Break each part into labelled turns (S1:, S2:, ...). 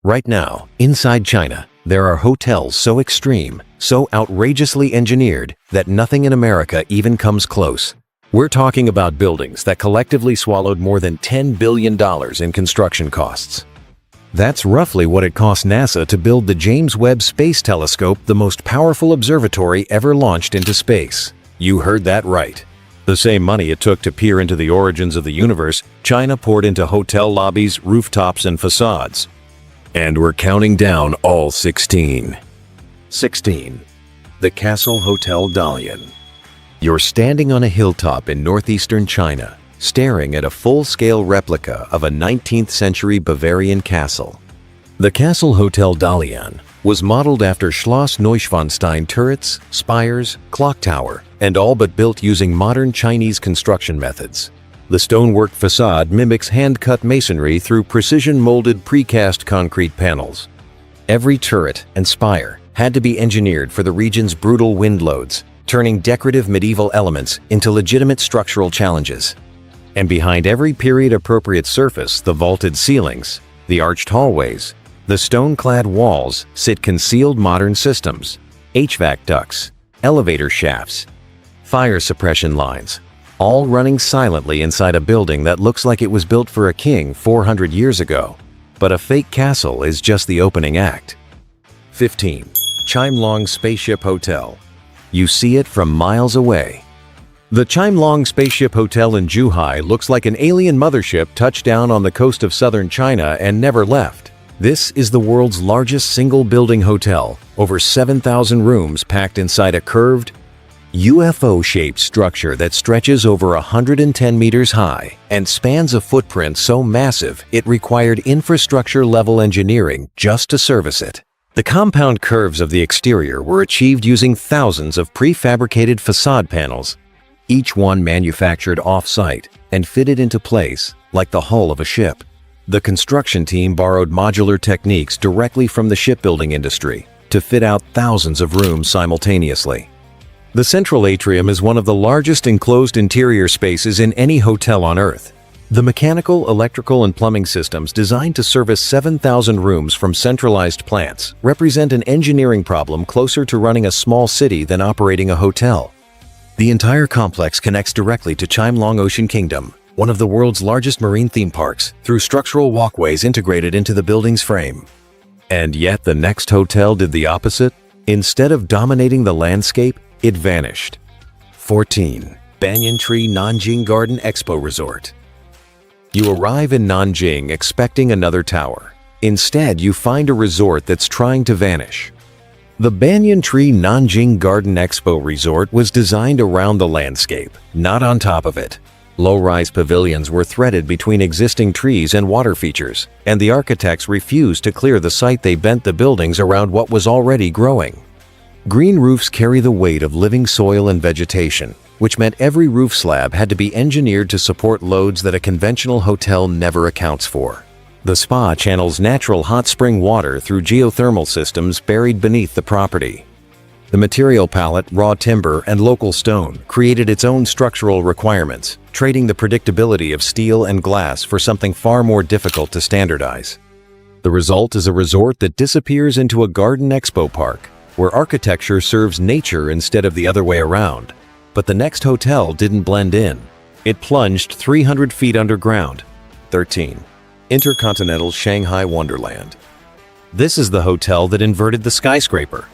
S1: Right now, inside China, there are hotels so extreme, so outrageously engineered that nothing in America even comes close. We're talking about buildings that collectively swallowed more than $10 billion in construction costs. That's roughly what it cost NASA to build the James Webb Space Telescope, the most powerful observatory ever launched into space. You heard that right. The same money it took to peer into the origins of the universe, China poured into hotel lobbies, rooftops, and facades. And we're counting down all 16. 16. The Castle Hotel Dalian. You're standing on a hilltop in northeastern China, staring at a full-scale replica of a 19th century Bavarian castle. The Castle Hotel Dalian was modeled after Schloss Neuschwanstein turrets, spires, clock tower, and all but built using modern Chinese construction methods. The stonework facade mimics hand-cut masonry through precision-molded precast concrete panels. Every turret and spire had to be engineered for the region's brutal wind loads, turning decorative medieval elements into legitimate structural challenges. And behind every period-appropriate surface, the vaulted ceilings, the arched hallways, the stone-clad walls sit concealed modern systems, HVAC ducts, elevator shafts, fire suppression lines, all running silently inside a building that looks like it was built for a king 400 years ago. But a fake castle is just the opening act. 15. Chimelong Spaceship Hotel. You see it from miles away. The Chimelong Spaceship Hotel in Zhuhai looks like an alien mothership touched down on the coast of southern China and never left. This is the world's largest single-building hotel, over 7,000 rooms packed inside a curved, UFO-shaped structure that stretches over 110 meters high and spans a footprint so massive it required infrastructure-level engineering just to service it. The compound curves of the exterior were achieved using thousands of prefabricated facade panels, each one manufactured off-site and fitted into place like the hull of a ship. The construction team borrowed modular techniques directly from the shipbuilding industry to fit out thousands of rooms simultaneously. The central atrium is one of the largest enclosed interior spaces in any hotel on Earth. The mechanical, electrical, and plumbing systems designed to service 7,000 rooms from centralized plants represent an engineering problem closer to running a small city than operating a hotel. The entire complex connects directly to Chimelong Ocean Kingdom, one of the world's largest marine theme parks, through structural walkways integrated into the building's frame. And yet the next hotel did the opposite. Instead of dominating the landscape, it vanished. 14. Banyan Tree Nanjing Garden Expo Resort. You arrive in Nanjing expecting another tower. Instead, you find a resort that's trying to vanish. The Banyan Tree Nanjing Garden Expo Resort was designed around the landscape, not on top of it. Low-rise pavilions were threaded between existing trees and water features, and the architects refused to clear the site. They bent the buildings around what was already growing. Green roofs carry the weight of living soil and vegetation, which meant every roof slab had to be engineered to support loads that a conventional hotel never accounts for. The spa channels natural hot spring water through geothermal systems buried beneath the property. The material palette, raw timber, and local stone created its own structural requirements, trading the predictability of steel and glass for something far more difficult to standardize. The result is a resort that disappears into a garden expo park, where architecture serves nature instead of the other way around. But the next hotel didn't blend in. It plunged 300 feet underground. 13. Intercontinental Shanghai Wonderland. This is the hotel that inverted the skyscraper.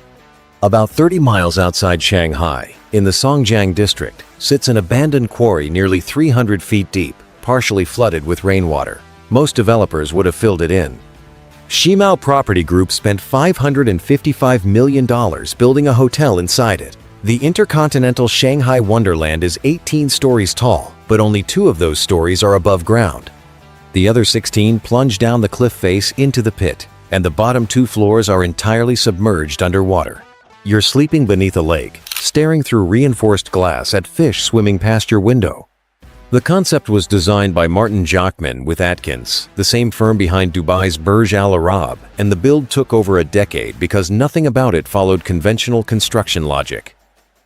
S1: About 30 miles outside Shanghai, in the Songjiang district, sits an abandoned quarry nearly 300 feet deep, partially flooded with rainwater. Most developers would have filled it in. Shimao Property Group spent $555 million building a hotel inside it. The Intercontinental Shanghai Wonderland is 18 stories tall, but only 2 of those stories are above ground. The other 16 plunge down the cliff face into the pit, and the bottom 2 floors are entirely submerged underwater. You're sleeping beneath a lake, staring through reinforced glass at fish swimming past your window. The concept was designed by Martin Jacquemin with Atkins, the same firm behind Dubai's Burj Al Arab, and the build took over a decade because nothing about it followed conventional construction logic.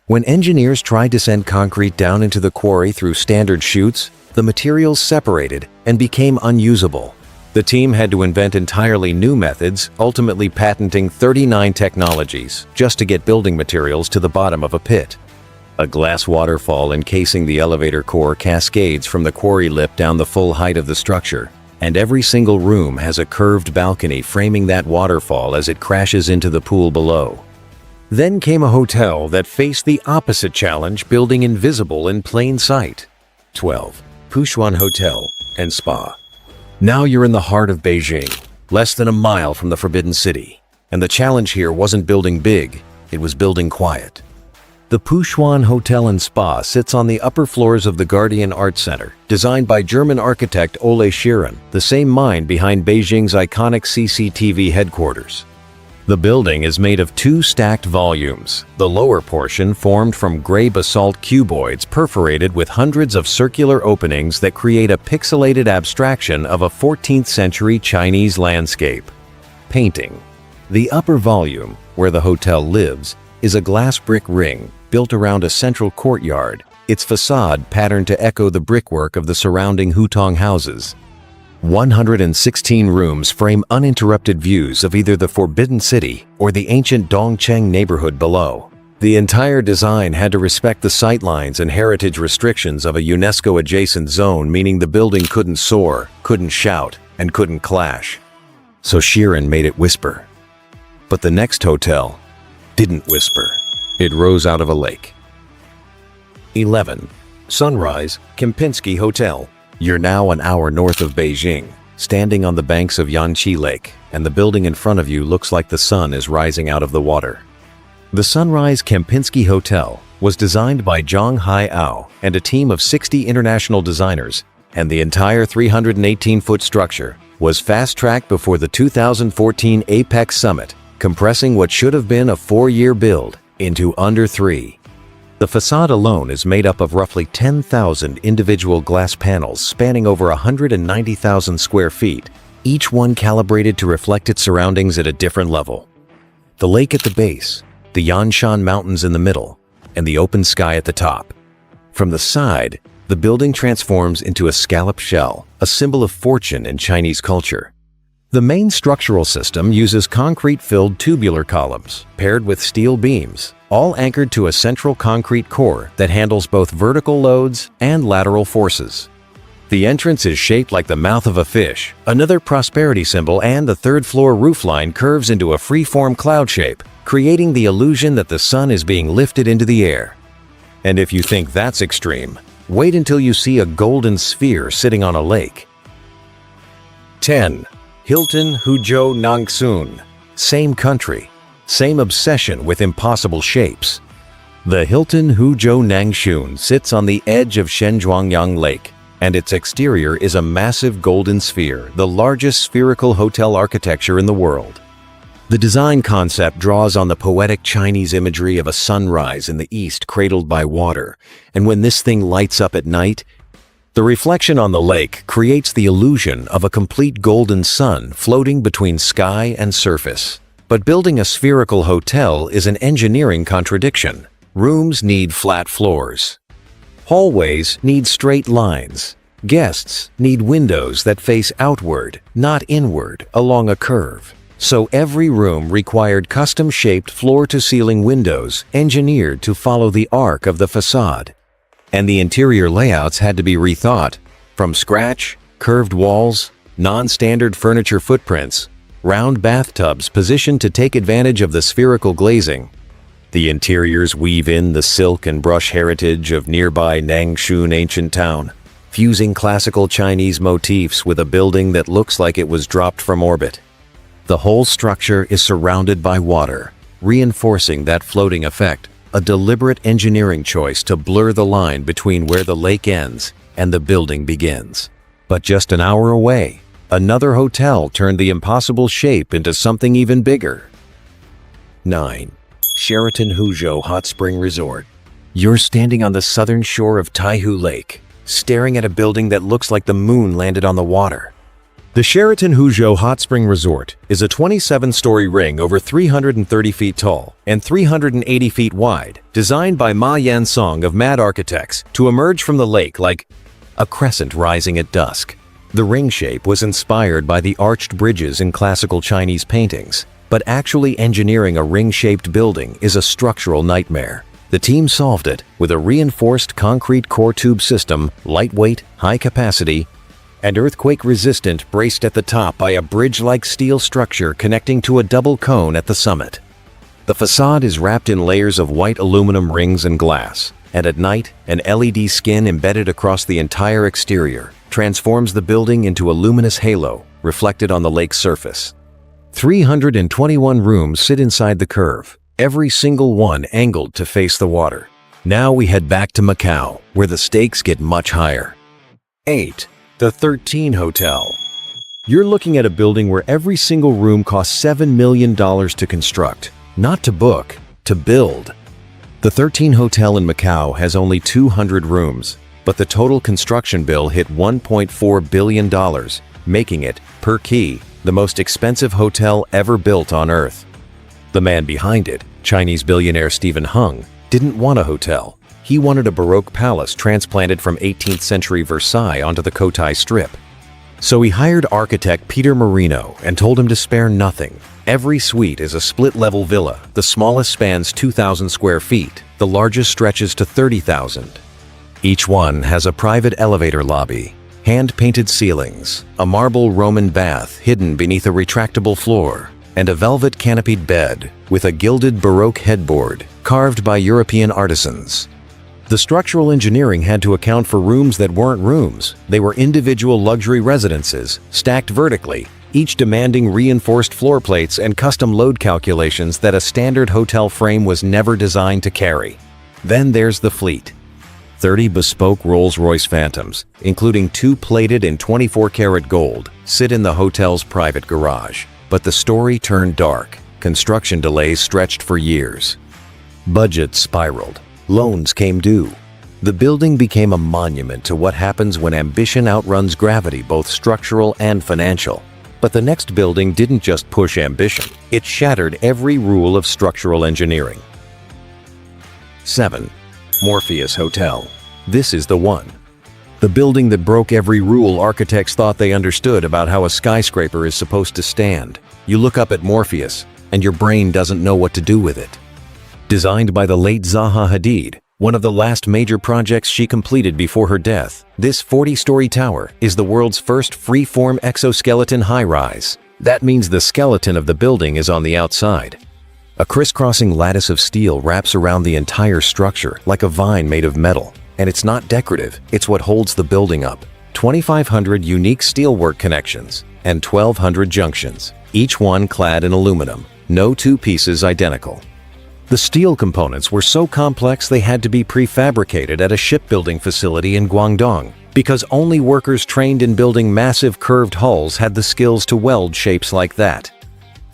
S1: When engineers tried to send concrete down into the quarry through standard chutes, the materials separated and became unusable. The team had to invent entirely new methods, ultimately patenting 39 technologies just to get building materials to the bottom of a pit. A glass waterfall encasing the elevator core cascades from the quarry lip down the full height of the structure, and every single room has a curved balcony framing that waterfall as it crashes into the pool below. Then came a hotel that faced the opposite challenge, building invisible in plain sight. 12. Puxuan Hotel and Spa. Now you're in the heart of Beijing, less than a mile from the Forbidden City. And the challenge here wasn't building big, it was building quiet. The Puxuan Hotel and Spa sits on the upper floors of the Guardian Art Center, designed by German architect Ole Schieren, the same mind behind Beijing's iconic CCTV headquarters. The building is made of 2 stacked volumes, the lower portion formed from gray basalt cuboids perforated with hundreds of circular openings that create a pixelated abstraction of a 14th century Chinese landscape. Painting. The upper volume, where the hotel lives, is a glass brick ring built around a central courtyard, its facade patterned to echo the brickwork of the surrounding hutong houses. 116 rooms frame uninterrupted views of either the Forbidden City or the ancient Dongcheng neighborhood below. The entire design had to respect the sightlines and heritage restrictions of a UNESCO-adjacent zone, meaning the building couldn't soar, couldn't shout, and couldn't clash. So Schieren made it whisper. But the next hotel didn't whisper. It rose out of a lake. 11. Sunrise Kempinski Hotel. You're now an hour north of Beijing, standing on the banks of Yanqi Lake, and the building in front of you looks like the sun is rising out of the water. The Sunrise Kempinski Hotel was designed by Zhang Haiao and a team of 60 international designers, and the entire 318-foot structure was fast-tracked before the 2014 Apex Summit, compressing what should have been a 4-year build into under 3. The facade alone is made up of roughly 10,000 individual glass panels spanning over 190,000 square feet, each one calibrated to reflect its surroundings at a different level. The lake at the base, the Yanshan Mountains in the middle, and the open sky at the top. From the side, the building transforms into a scalloped shell, a symbol of fortune in Chinese culture. The main structural system uses concrete-filled tubular columns paired with steel beams, all anchored to a central concrete core that handles both vertical loads and lateral forces. The entrance is shaped like the mouth of a fish, another prosperity symbol, and the third-floor roofline curves into a free-form cloud shape, creating the illusion that the sun is being lifted into the air. And if you think that's extreme, wait until you see a golden sphere sitting on a lake. 10. Hilton Huzhou Nangshun. Same country, same obsession with impossible shapes. The Hilton Huzhou Nangshun sits on the edge of Shenzhuangyang Lake, and its exterior is a massive golden sphere, the largest spherical hotel architecture in the world. The design concept draws on the poetic Chinese imagery of a sunrise in the east cradled by water, and when this thing lights up at night, the reflection on the lake creates the illusion of a complete golden sun floating between sky and surface. But building a spherical hotel is an engineering contradiction. Rooms need flat floors. Hallways need straight lines. Guests need windows that face outward, not inward, along a curve. So every room required custom-shaped floor-to-ceiling windows engineered to follow the arc of the facade. And the interior layouts had to be rethought. From scratch, curved walls, non-standard furniture footprints, round bathtubs positioned to take advantage of the spherical glazing. The interiors weave in the silk and brush heritage of nearby Nangshun ancient town, fusing classical Chinese motifs with a building that looks like it was dropped from orbit. The whole structure is surrounded by water, reinforcing that floating effect, a deliberate engineering choice to blur the line between where the lake ends and the building begins. But just an hour away, another hotel turned the impossible shape into something even bigger. 9. Sheraton Huzhou Hot Spring Resort. You're standing on the southern shore of Taihu Lake, staring at a building that looks like the moon landed on the water. The Sheraton Huzhou Hot Spring Resort is a 27-story ring over 330 feet tall and 380 feet wide, designed by Ma Yansong of Mad Architects to emerge from the lake like a crescent rising at dusk. The ring shape was inspired by the arched bridges in classical Chinese paintings, but actually engineering a ring-shaped building is a structural nightmare. The team solved it with a reinforced concrete core tube system, lightweight, high capacity, and earthquake-resistant, braced at the top by a bridge-like steel structure connecting to a double cone at the summit. The facade is wrapped in layers of white aluminum rings and glass, and at night, an LED skin embedded across the entire exterior transforms the building into a luminous halo reflected on the lake's surface. 321 rooms sit inside the curve, every single one angled to face the water. Now we head back to Macau, where the stakes get much higher. 8. The 13 Hotel. You're looking at a building where every single room costs $7 million to construct, not to book, to build. The 13 Hotel in Macau has only 200 rooms, but the total construction bill hit $1.4 billion, making it, per key, the most expensive hotel ever built on Earth. The man behind it, Chinese billionaire Stephen Hung, didn't want a hotel. He wanted a Baroque palace transplanted from 18th century Versailles onto the Cotai Strip. So he hired architect Peter Marino and told him to spare nothing. Every suite is a split-level villa. The smallest spans 2,000 square feet. The largest stretches to 30,000. Each one has a private elevator lobby, hand-painted ceilings, a marble Roman bath hidden beneath a retractable floor, and a velvet canopied bed with a gilded Baroque headboard carved by European artisans. The structural engineering had to account for rooms that weren't rooms. They were individual luxury residences, stacked vertically, each demanding reinforced floor plates and custom load calculations that a standard hotel frame was never designed to carry. Then there's the fleet. 30 bespoke Rolls-Royce Phantoms, including 2 plated in 24-karat gold, sit in the hotel's private garage. But the story turned dark. Construction delays stretched for years. Budgets spiraled. Loans came due. The building became a monument to what happens when ambition outruns gravity, both structural and financial. But the next building didn't just push ambition. It shattered every rule of structural engineering. 7. Morpheus Hotel. This is the one. The building that broke every rule architects thought they understood about how a skyscraper is supposed to stand. You look up at Morpheus, and your brain doesn't know what to do with it. Designed by the late Zaha Hadid, one of the last major projects she completed before her death, this 40-story tower is the world's first free-form exoskeleton high-rise. That means the skeleton of the building is on the outside. A crisscrossing lattice of steel wraps around the entire structure like a vine made of metal. And it's not decorative, it's what holds the building up. 2,500 unique steelwork connections and 1,200 junctions, each one clad in aluminum. No two pieces identical. The steel components were so complex they had to be prefabricated at a shipbuilding facility in Guangdong, because only workers trained in building massive curved hulls had the skills to weld shapes like that.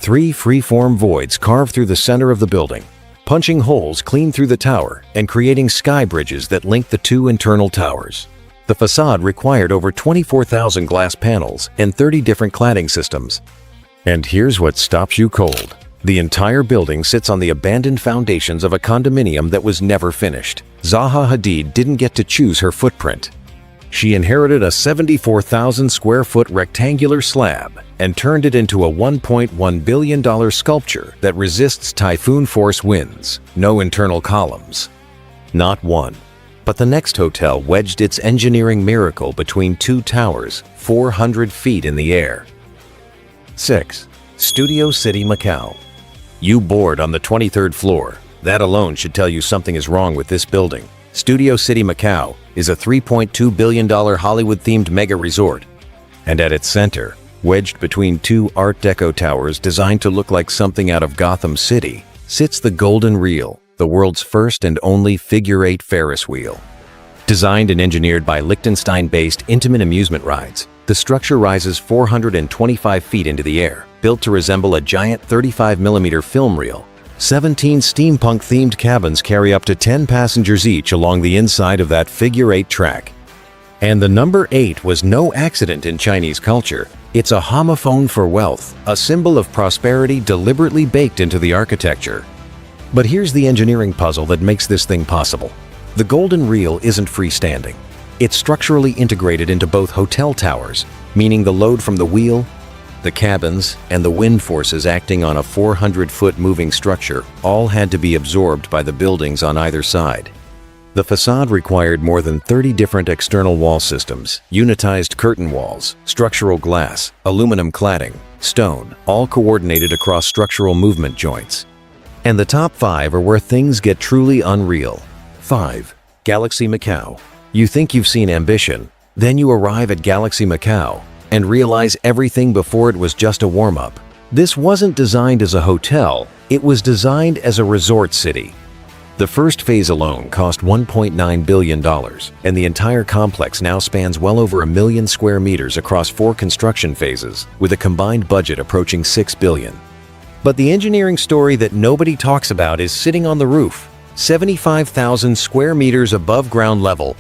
S1: 3 free-form voids carved through the center of the building, punching holes clean through the tower and creating sky bridges that link the 2 internal towers. The facade required over 24,000 glass panels and 30 different cladding systems. And here's what stops you cold. The entire building sits on the abandoned foundations of a condominium that was never finished. Zaha Hadid didn't get to choose her footprint. She inherited a 74,000 square foot rectangular slab and turned it into a $1.1 billion sculpture that resists typhoon force winds. No internal columns. Not one. But the next hotel wedged its engineering miracle between 2 towers, 400 feet in the air. 6. Studio City Macau. You board on the 23rd floor. That alone should tell you something is wrong with this building. Studio City Macau is a $3.2 billion Hollywood-themed mega resort. And at its center, wedged between 2 Art Deco towers designed to look like something out of Gotham City, sits the Golden Reel, the world's first and only figure-8 Ferris wheel. Designed and engineered by Liechtenstein-based Intamin Amusement Rides, the structure rises 425 feet into the air, built to resemble a giant 35mm film reel. 17 steampunk-themed cabins carry up to 10 passengers each along the inside of that figure-8 track. And the number 8 was no accident in Chinese culture. It's a homophone for wealth, a symbol of prosperity deliberately baked into the architecture. But here's the engineering puzzle that makes this thing possible. The Golden Reel isn't freestanding. It's structurally integrated into both hotel towers, meaning the load from the wheel, the cabins, and the wind forces acting on a 400-foot moving structure all had to be absorbed by the buildings on either side. The facade required more than 30 different external wall systems, unitized curtain walls, structural glass, aluminum cladding, stone, all coordinated across structural movement joints. And the top 5 are where things get truly unreal. 5. Galaxy Macau. You think you've seen ambition, then you arrive at Galaxy Macau and realize everything before it was just a warm-up. This wasn't designed as a hotel, it was designed as a resort city. The first phase alone cost $1.9 billion, and the entire complex now spans well over 1 million square meters across 4 construction phases, with a combined budget approaching $6 billion. But the engineering story that nobody talks about is sitting on the roof, 75,000 square meters above ground level.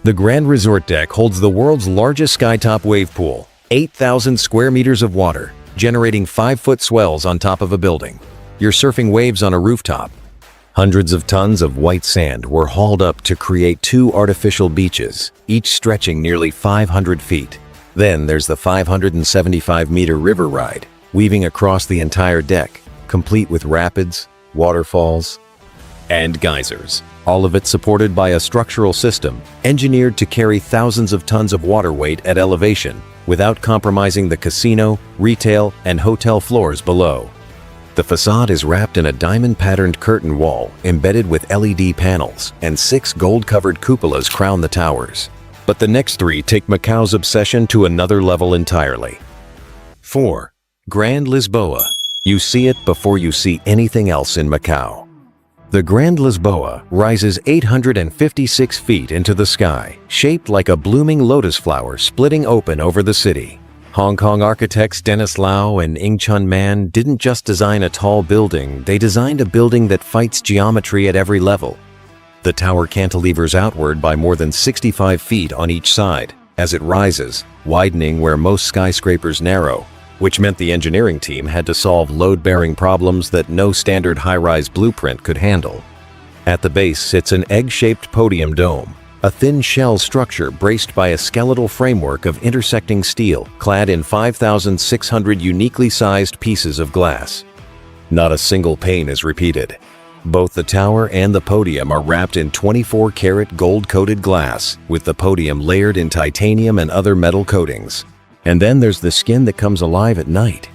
S1: The Grand Resort Deck holds the world's largest skytop wave pool, 8,000 square meters of water, generating 5-foot swells on top of a building. You're surfing waves on a rooftop. Hundreds of tons of white sand were hauled up to create 2 artificial beaches, each stretching nearly 500 feet. Then there's the 575-meter river ride, weaving across the entire deck, complete with rapids, waterfalls, and geysers. All of it supported by a structural system engineered to carry thousands of tons of water weight at elevation without compromising the casino, retail, and hotel floors below. The facade is wrapped in a diamond-patterned curtain wall embedded with LED panels, and 6 gold-covered cupolas crown the towers. But the next 3 take Macau's obsession to another level entirely. 4. Grand Lisboa. You see it before you see anything else in Macau. The Grand Lisboa rises 856 feet into the sky, shaped like a blooming lotus flower splitting open over the city. Hong Kong architects Dennis Lau and Ing Chun Man didn't just design a tall building, they designed a building that fights geometry at every level. The tower cantilevers outward by more than 65 feet on each side as it rises, widening where most skyscrapers narrow, which meant the engineering team had to solve load-bearing problems that no standard high-rise blueprint could handle. At the base sits an egg-shaped podium dome, a thin shell structure braced by a skeletal framework of intersecting steel clad in 5,600 uniquely sized pieces of glass. Not a single pane is repeated. Both the tower and the podium are wrapped in 24-karat gold-coated glass, with the podium layered in titanium and other metal coatings. And then there's the skin that comes alive at night.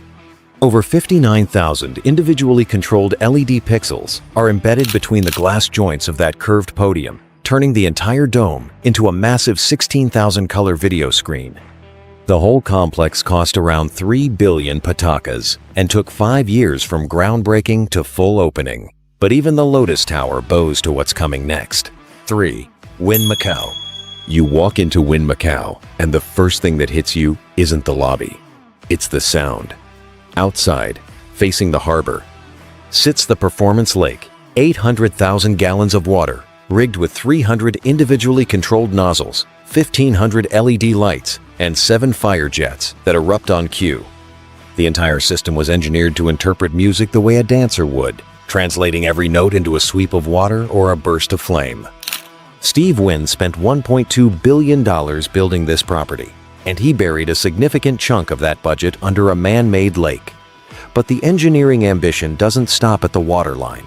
S1: Over 59,000 individually controlled LED pixels are embedded between the glass joints of that curved podium, turning the entire dome into a massive 16,000 color video screen. The whole complex cost around 3 billion patakas and took 5 years from groundbreaking to full opening. But even the Lotus Tower bows to what's coming next. 3. Wynn Macau. You walk into Wynn Macau, and the first thing that hits you isn't the lobby. It's the sound. Outside, facing the harbor, sits the Performance Lake, 800,000 gallons of water, rigged with 300 individually controlled nozzles, 1,500 LED lights, and 7 fire jets that erupt on cue. The entire system was engineered to interpret music the way a dancer would, translating every note into a sweep of water or a burst of flame. Steve Wynn spent $1.2 billion building this property, and he buried a significant chunk of that budget under a man-made lake. But the engineering ambition doesn't stop at the waterline.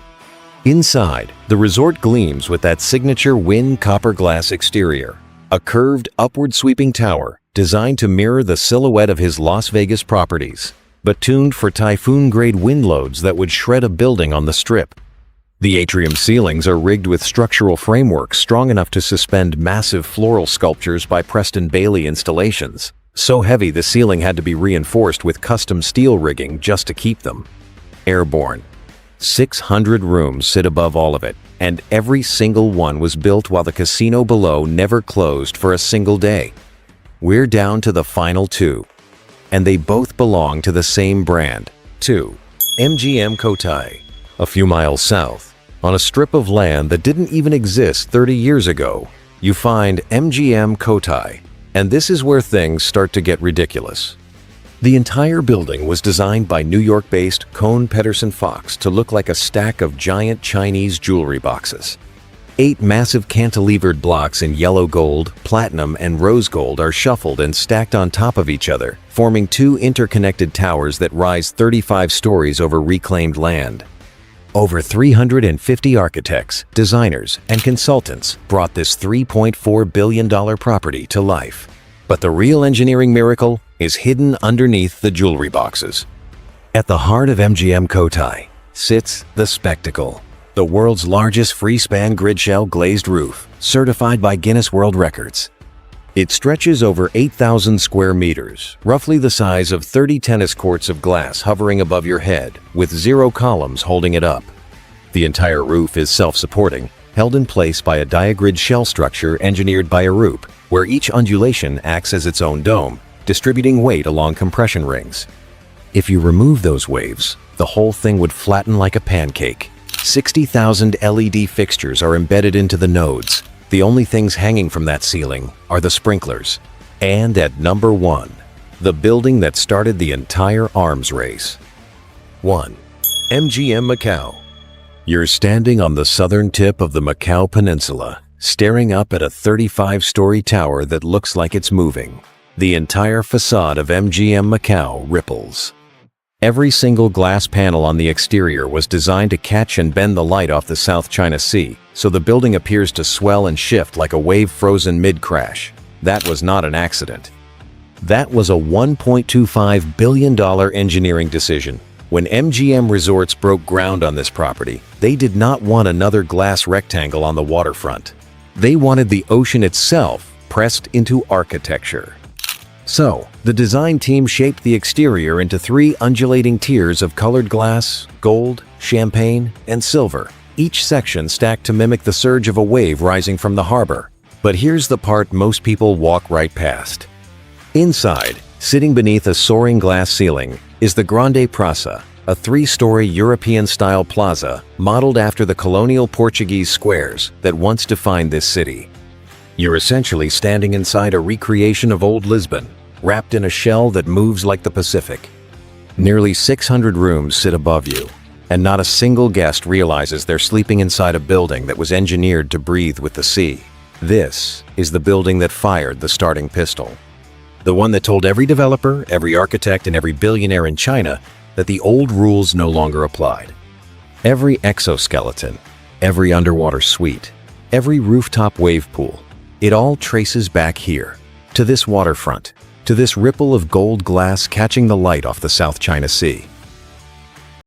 S1: Inside, the resort gleams with that signature Wynn copper glass exterior, a curved, upward-sweeping tower designed to mirror the silhouette of his Las Vegas properties, but tuned for typhoon-grade wind loads that would shred a building on the Strip. The atrium ceilings are rigged with structural frameworks strong enough to suspend massive floral sculptures by Preston Bailey installations. So heavy the ceiling had to be reinforced with custom steel rigging just to keep them airborne. 600 rooms sit above all of it, and every single one was built while the casino below never closed for a single day. We're down to the final 2, and they both belong to the same brand. 2. MGM Cotai. A few miles south, on a strip of land that didn't even exist 30 years ago, you find MGM Cotai, and this is where things start to get ridiculous. The entire building was designed by New York-based Kohn Pedersen Fox to look like a stack of giant Chinese jewelry boxes. 8 massive cantilevered blocks in yellow gold, platinum, and rose gold are shuffled and stacked on top of each other, forming 2 interconnected towers that rise 35 stories over reclaimed land. Over 350 architects, designers, and consultants brought this $3.4 billion property to life. But the real engineering miracle is hidden underneath the jewelry boxes. At the heart of MGM Cotai sits the Spectacle, the world's largest free-span grid-shell glazed roof, certified by Guinness World Records. It stretches over 8,000 square meters, roughly the size of 30 tennis courts of glass hovering above your head, with 0 columns holding it up. The entire roof is self-supporting, held in place by a diagrid shell structure engineered by Arup, where each undulation acts as its own dome, distributing weight along compression rings. If you remove those waves, the whole thing would flatten like a pancake. 60,000 LED fixtures are embedded into the nodes. The only things hanging from that ceiling are the sprinklers. And at number 1, the building that started the entire arms race. 1. MGM Macau. You're standing on the southern tip of the Macau Peninsula, staring up at a 35-story tower that looks like it's moving. The entire facade of MGM Macau ripples. Every single glass panel on the exterior was designed to catch and bend the light off the South China Sea, so the building appears to swell and shift like a wave frozen mid-crash. That was not an accident. That was a $1.25 billion engineering decision. When MGM Resorts broke ground on this property, they did not want another glass rectangle on the waterfront. They wanted the ocean itself pressed into architecture. So, the design team shaped the exterior into 3 undulating tiers of colored glass, gold, champagne, and silver, each section stacked to mimic the surge of a wave rising from the harbor. But here's the part most people walk right past. Inside, sitting beneath a soaring glass ceiling, is the Grande Praça, a 3-story European-style plaza modeled after the colonial Portuguese squares that once defined this city. You're essentially standing inside a recreation of old Lisbon, wrapped in a shell that moves like the Pacific. Nearly 600 rooms sit above you, and not a single guest realizes they're sleeping inside a building that was engineered to breathe with the sea. This is the building that fired the starting pistol. The one that told every developer, every architect, and every billionaire in China that the old rules no longer applied. Every exoskeleton, every underwater suite, every rooftop wave pool, it all traces back here, to this waterfront, to this ripple of gold glass catching the light off the South China Sea.